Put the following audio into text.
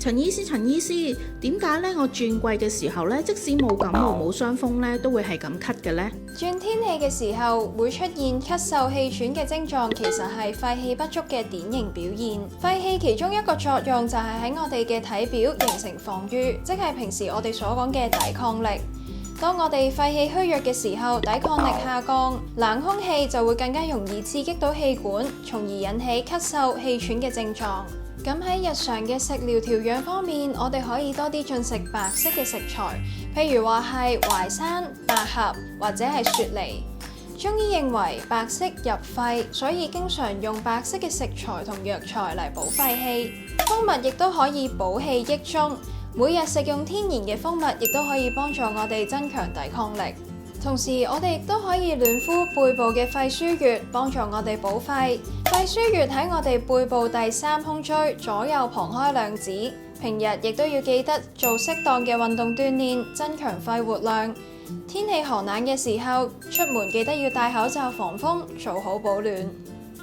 陳醫師，點解咧我轉季嘅時候咧，即使冇感冒冇傷風咧，都會係咁咳嘅咧？轉天氣嘅時候會出現咳嗽、氣喘嘅症狀，其實係肺氣不足嘅典型表現。肺氣其中一個作用就係喺我哋嘅體表形成防禦，即係平時我哋所講嘅抵抗力。當我哋肺氣虛弱嘅時候，抵抗力下降，冷空氣就會更加容易刺激到氣管，從而引起咳嗽、氣喘嘅症狀。咁喺日常嘅食療調養方面，我哋可以多啲進食白色嘅食材，譬如話係淮山、百合或者係雪梨。中醫認為白色入肺，所以經常用白色嘅食材同藥材嚟補肺氣。蜂蜜亦都可以補氣益中。每日食用天然嘅蜂蜜，亦都可以幫助我哋增強抵抗力。同時，我哋亦都可以暖敷背部嘅肺腧穴，幫助我哋補肺。肺腧穴喺我哋背部第三胸椎，左右旁開兩指。平日亦都要記得做適當嘅運動鍛煉，增強肺活量。天氣寒冷嘅時候，出門記得要戴口罩防風，做好保暖。